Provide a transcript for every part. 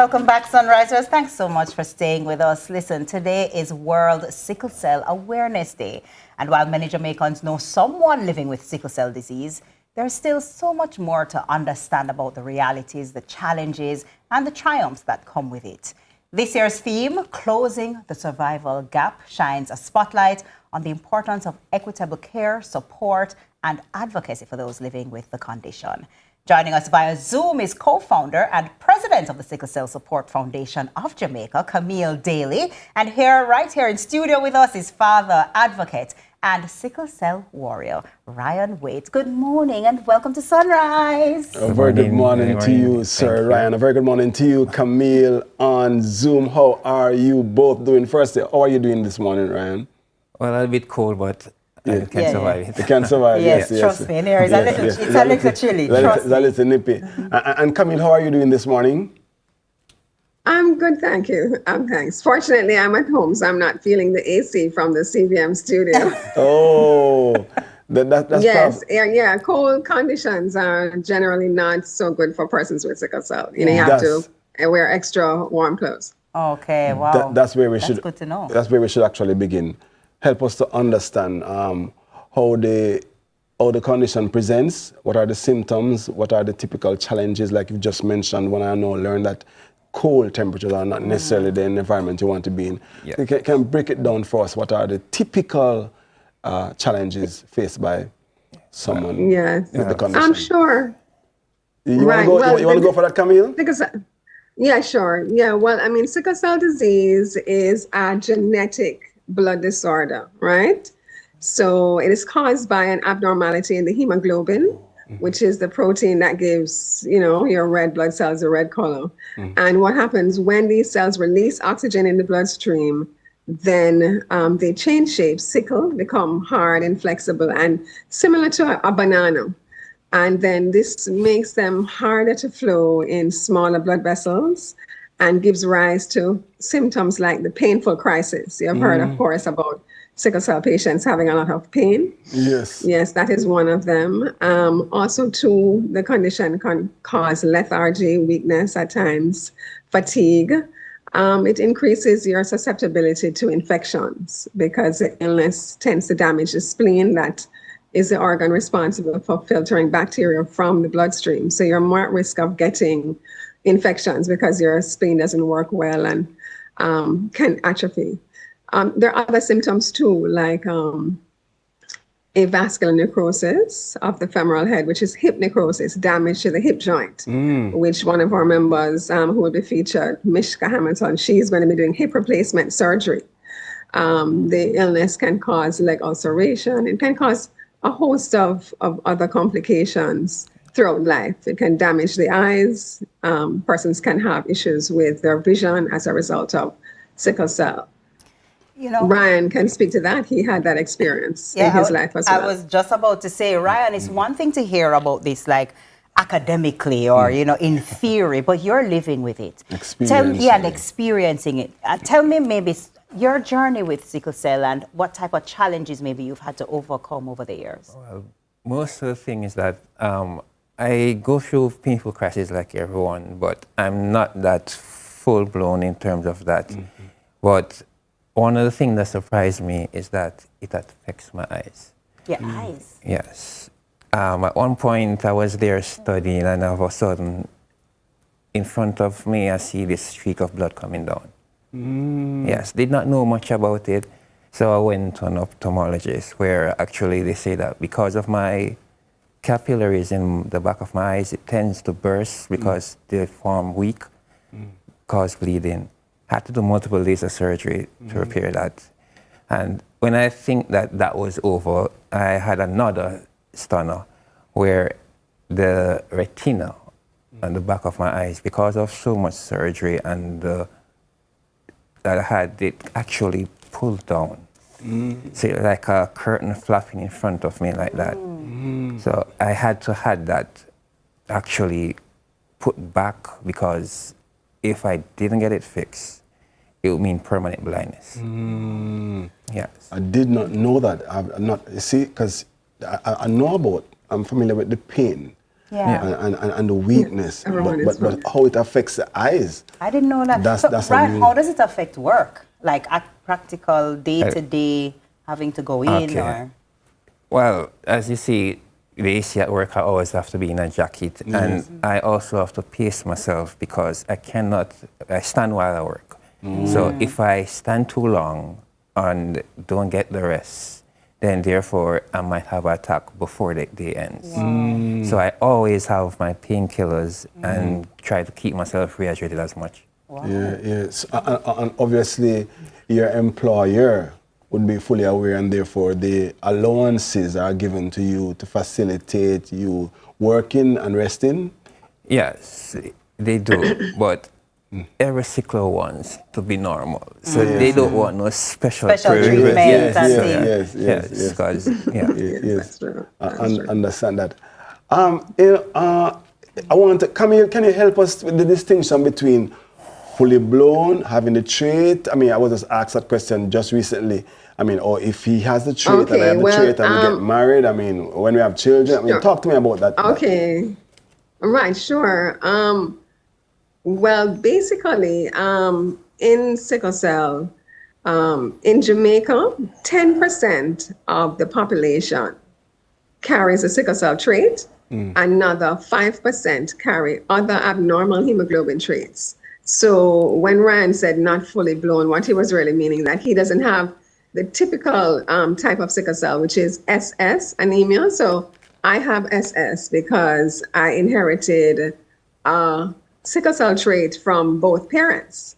Welcome back, Sunrisers. Thanks so much for staying with us. Listen, today is World Sickle Cell Awareness Day. And while many Jamaicans know someone living with sickle cell disease, there's still so much more to understand about the realities, the challenges, and the triumphs that come with it. This year's theme, Closing the Survival Gap, shines a spotlight on the importance of equitable care, support, and advocacy for those living with the condition. Joining us via Zoom is co-founder and president of the Sickle Cell Support Foundation of Jamaica, Camille Daley. And right here in studio with us is father, advocate, and sickle cell warrior, Ryan Waite. Good morning and welcome to Sunrise. A very good morning to you, Sir Ryan. A very good morning to you, Camille, on Zoom. How are you both doing? First, how are you doing this morning, Ryan? Well, a little bit cold, but I can survive it. You can survive, yes. Trust me, it's a little chilly. It's a little nippy. And Camille, how are you doing this morning? I'm good, thank you. Thanks. Fortunately, I'm at home, so I'm not feeling the AC from the CVM studio. Oh, that's yes, yeah. Cold conditions are generally not so good for persons with sickle cell. You have to wear extra warm clothes. Okay, wow. That's where we should. That's good to know. That's where we should actually begin. Help us to understand how the condition presents, what are the symptoms, what are the typical challenges, like you just mentioned, when I learn that cold temperatures are not necessarily the environment you want to be in. Yeah. You can break it down for us. What are the typical challenges faced by someone with the condition? I'm sure. You want to go for that, Camille? Yeah, sure. Yeah, well, I mean, sickle cell disease is a genetic blood disorder, right? So it is caused by an abnormality in the hemoglobin, which is the protein that gives, your red blood cells a red color. And what happens when these cells release oxygen in the bloodstream, then they change shape, sickle, become hard and flexible and similar to a banana. And then this makes them harder to flow in smaller blood vessels and gives rise to symptoms like the painful crisis. You've heard, of course, about sickle cell patients having a lot of pain. Yes. Yes, that is one of them. Also, too, the condition can cause lethargy, weakness at times, fatigue. It increases your susceptibility to infections because the illness tends to damage the spleen, that is the organ responsible for filtering bacteria from the bloodstream. So you're more at risk of getting infections because your spleen doesn't work well and can atrophy. There are other symptoms too, like avascular necrosis of the femoral head, which is hip necrosis, damage to the hip joint, which one of our members who will be featured, Mishka Hamilton, she's going to be doing hip replacement surgery. The illness can cause leg ulceration. It can cause a host of other complications throughout life. It can damage the eyes. Persons can have issues with their vision as a result of sickle cell. Ryan can speak to that. He had that experience in his life as well. I was just about to say, Ryan, it's one thing to hear about this like academically or, in theory, but you're living with it. Experiencing it. Tell me maybe your journey with sickle cell and what type of challenges maybe you've had to overcome over the years. Well, most of the thing is that I go through painful crises like everyone, but I'm not that full-blown in terms of that. But one of the things that surprised me is that it affects my eyes. Your eyes? Yes. At one point, I was there studying, and all of a sudden, in front of me, I see this streak of blood coming down. Yes, did not know much about it. So I went to an ophthalmologist where actually they say that because of my capillaries in the back of my eyes, it tends to burst because they form weak, cause bleeding. Had to do multiple days of surgery to repair that. And when I think that was over, I had another stunner where the retina on the back of my eyes, because of so much surgery and that I had, it actually pulled down. So like a curtain flapping in front of me like that. So I had to have that actually put back, because if I didn't get it fixed, it would mean permanent blindness. Yes. I did not know that. Because I know I'm familiar with the pain Yeah. and the weakness, Everyone is but how it affects the eyes. I didn't know that. That's a Ryan, really- how does it affect work? Like at practical day-to-day having to go in Okay. or? Well, as you see, the AC at work, I always have to be in a jacket. And I also have to pace myself because I stand while I work. So if I stand too long and don't get the rest, then therefore I might have an attack before the day ends. So I always have my painkillers and try to keep myself rehydrated as much. Wow. Yes. And obviously, your employer would be fully aware, and therefore the allowances are given to you to facilitate you working and resting. Yes, they do, but every sickler wants to be normal. So they don't want no special treatment Yes, and yes, things. yes, because, yeah. Yes, That's true. I That's true. understand that. I want to, Camille, can you help us with the distinction between fully blown, having the trait? I mean, I was just asked that question just recently. I mean, or if he has the trait and I have the trait and we get married, I mean, when we have children, I mean, Sure. talk to me about that. Okay. Right, sure. Well, basically, in sickle cell, in Jamaica, 10% of the population carries a sickle cell trait. Another 5% carry other abnormal hemoglobin traits. So when Ryan said not fully blown, what he was really meaning that he doesn't have the typical type of sickle cell, which is SS anemia. So I have SS because I inherited a sickle cell trait from both parents,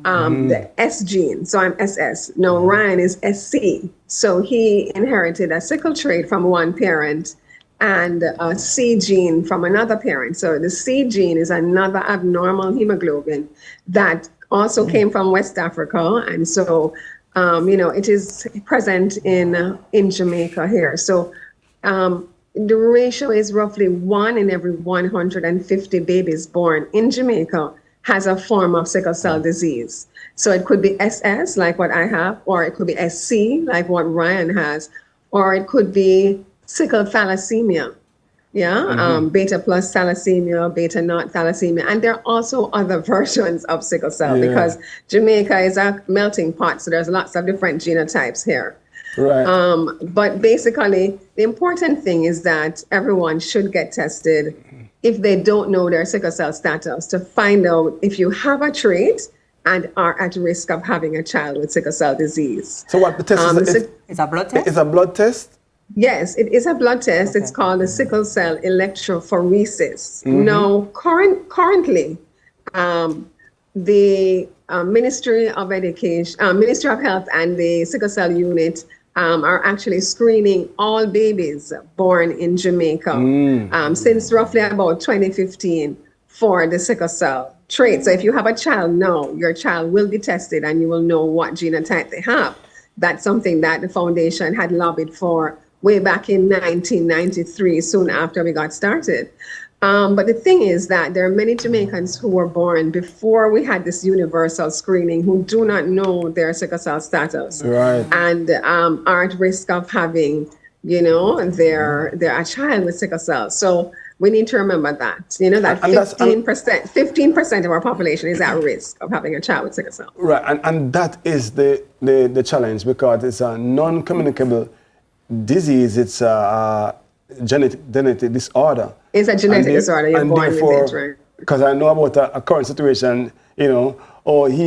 the S gene. So I'm SS. Now Ryan is SC. So he inherited a sickle trait from one parent and a C gene from another parent. So the C gene is another abnormal hemoglobin that also came from West Africa. And so, it is present in Jamaica here. So the ratio is roughly 1 in every 150 babies born in Jamaica has a form of sickle cell disease. So it could be SS, like what I have, or it could be SC, like what Ryan has, or it could be sickle thalassemia, beta plus thalassemia, beta not thalassemia. And there are also other versions of sickle cell because Jamaica is a melting pot. So there's lots of different genotypes here. Right. But basically, the important thing is that everyone should get tested if they don't know their sickle cell status to find out if you have a trait and are at risk of having a child with sickle cell disease. So what the test is? It's a blood test? It's a blood test? Yes, it is a blood test. Okay. It's called the sickle cell electrophoresis. Now, currently, the Ministry of Education, Ministry of Health, and the sickle cell unit are actually screening all babies born in Jamaica since roughly about 2015 for the sickle cell trait. So if you have a child now, your child will be tested and you will know what genotype they have. That's something that the foundation had lobbied for way back in 1993, soon after we got started. But the thing is that there are many Jamaicans who were born before we had this universal screening who do not know their sickle cell status, Right. and are at risk of having, their a child with sickle cell. So we need to remember that, that 15% of our population is at risk of having a child with sickle cell. Right, and that is the challenge because it's a non-communicable disease. It's a genetic disorder. It's a genetic disorder. You're born with it, right? Because I know about a current situation, he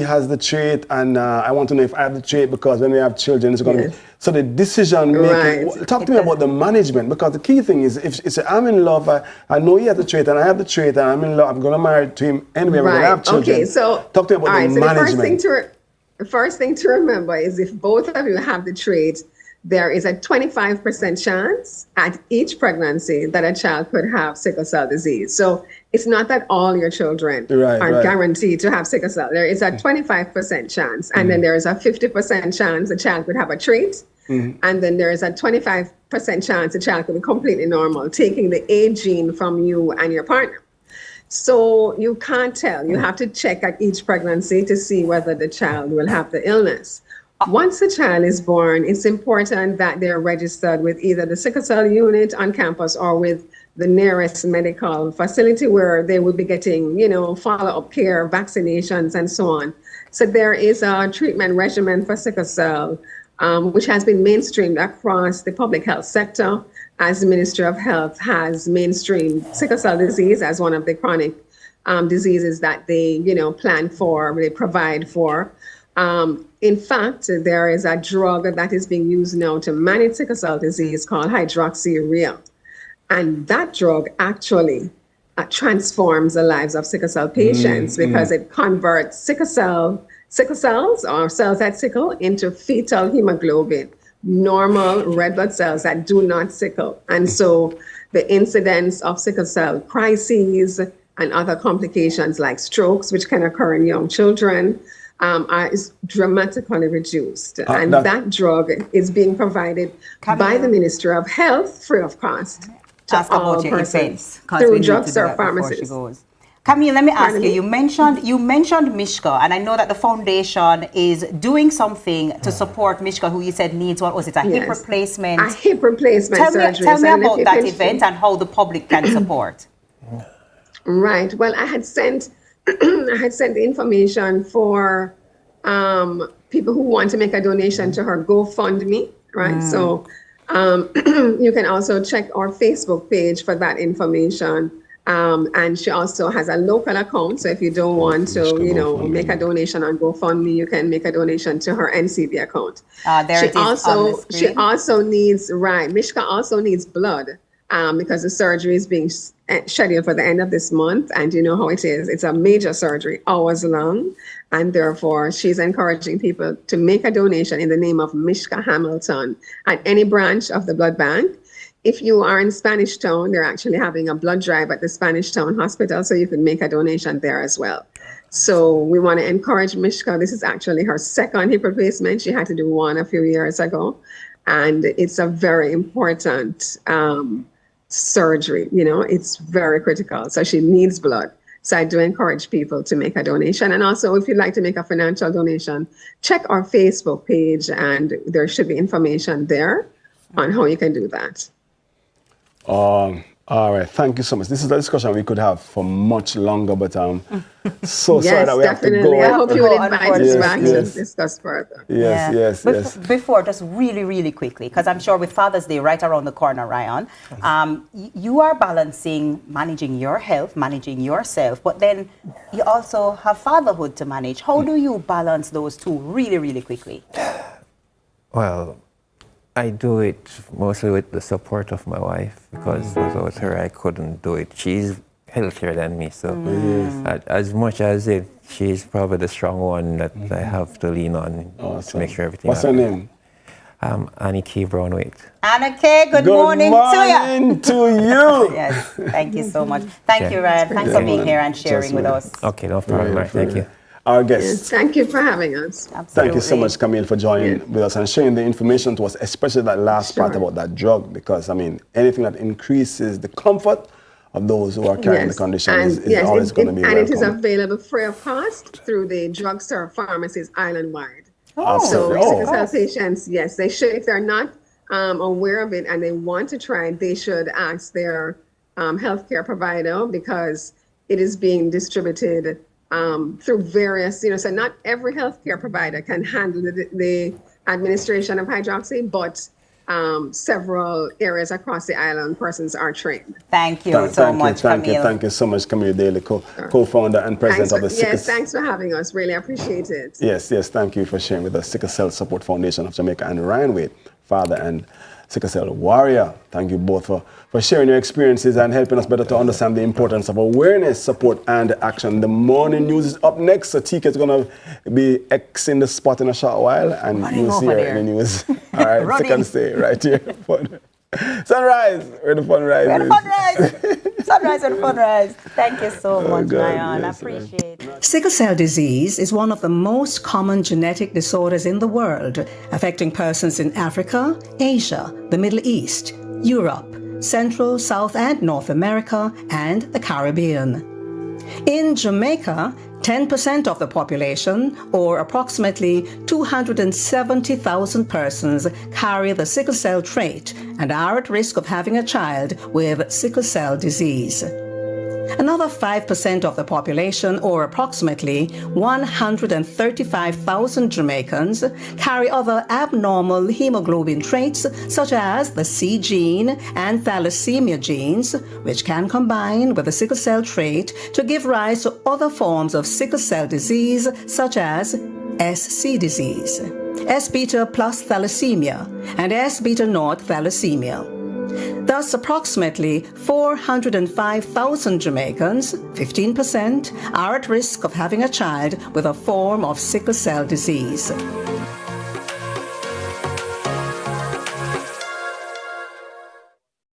has the trait, and I want to know if I have the trait because when we have children, it's going to be. So the decision making. Right. Talk to me about the management because the key thing is if it's I'm in love, I know he has the trait and I have the trait and I'm in love, I'm going to marry to him anyway. We're going to have children. Okay, so talk to me about the management. The first thing to remember is if both of you have the trait, there is a 25% chance at each pregnancy that a child could have sickle cell disease. So it's not that all your children are guaranteed to have sickle cell. There is a 25% chance, and then there is a 50% chance a child could have a trait, and then there is a 25% chance a child could be completely normal, taking the A gene from you and your partner. So you can't tell. You have to check at each pregnancy to see whether the child will have the illness. Once a child is born, it's important that they're registered with either the sickle cell unit on campus or with the nearest medical facility where they will be getting, follow-up care, vaccinations, and so on. So there is a treatment regimen for sickle cell, which has been mainstreamed across the public health sector, as the Ministry of Health has mainstreamed sickle cell disease as one of the chronic diseases that they, plan for, they provide for. In fact, there is a drug that is being used now to manage sickle cell disease called Hydroxyurea. And that drug actually transforms the lives of sickle cell patients because it converts sickle cells or cells that sickle into fetal hemoglobin, normal red blood cells that do not sickle. And so the incidence of sickle cell crises and other complications like strokes, which can occur in young children, is dramatically reduced. And that drug is being provided by the Ministry of Health free of cost to all persons through DrugServ pharmacies. Camille, let me ask you, you mentioned Mishka, and I know that the foundation is doing something to support Mishka, who you said needs, what was it, hip replacement? A hip replacement surgery. Tell me about that event and how the public can support. Right. Well, I had sent the information for people who want to make a donation to her GoFundMe, right? So you can also check our Facebook page for that information. And she also has a local account. So if you don't want to, make a donation on GoFundMe, you can make a donation to her NCB account. She also needs, Mishka also needs blood because the surgery is being scheduled for the end of this month. And you know how it is. It's a major surgery, hours long. And therefore, she's encouraging people to make a donation in the name of Mishka Hamilton at any branch of the blood bank. If you are in Spanish Town, they're actually having a blood drive at the Spanish Town Hospital, so you can make a donation there as well. So we want to encourage Mishka. This is actually her second hip replacement. She had to do one a few years ago. And it's a very important surgery. It's very critical. So she needs blood. So I do encourage people to make a donation. And also, if you'd like to make a financial donation, check our Facebook page, and there should be information there on how you can do that. All right, thank you so much. This is a discussion we could have for much longer, but so sorry that we have to go. I hope you will invite us back to discuss further. Yes. Before, just really, really quickly, because I'm sure with Father's Day right around the corner, Ryan, you are balancing managing your health, managing yourself, but then you also have fatherhood to manage. How do you balance those two really, really quickly? Well, I do it mostly with the support of my wife, because without her I couldn't do it. She's healthier than me, so as much as she's probably the strong one that I have to lean on to make sure everything. What's her name? Annie K. Brown Waite. Anna K, good morning to you. Yes, thank you so much. Thank you, Ryan. Thanks for being here and sharing with us. Okay, no problem. Thank you. Our guests. Yes, thank you for having us. Absolutely. Thank you so much, Camille, for joining with us and sharing the information to us, especially that last part about that drug, because, anything that increases the comfort of those who are carrying the condition is always going to be welcome. And it is available free of cost through the DrugServ pharmacies island-wide. So sickle cell patients, they should, if they're not aware of it and they want to try it, they should ask their healthcare provider, because it is being distributed through various, so not every healthcare provider can handle the administration of hydroxy, but several areas across the island persons are trained. Thank you so much, Camille. Thank you so much, Camille Daley, co-founder and president of the Sickle Cell. Yes, thanks for having us. Really appreciate it. Yes, thank you for sharing with us. Sickle Cell Support Foundation of Jamaica, and Ryan Waite, father and Sickle Cell warrior. Thank you both for sharing your experiences and helping us better to understand the importance of awareness, support, and action. The morning news is up next, so TK is going to be Xing the spot in a short while, and you'll see her in the news. All right, second stay right here. Sunrise, where the fun rises. Sunrise and fun rise. Thank you so much, Ryan. I appreciate it. Sickle cell disease is one of the most common genetic disorders in the world, affecting persons in Africa, Asia, the Middle East, Europe, Central, South, and North America, and the Caribbean. In Jamaica, 10% of the population, or approximately 270,000 persons, carry the sickle cell trait and are at risk of having a child with sickle cell disease. Another 5% of the population, or approximately 135,000 Jamaicans, carry other abnormal hemoglobin traits such as the C gene and thalassemia genes, which can combine with the sickle cell trait to give rise to other forms of sickle cell disease such as SC disease, S beta plus thalassemia, and S beta naught thalassemia. Thus, approximately 405,000 Jamaicans, 15%, are at risk of having a child with a form of sickle cell disease.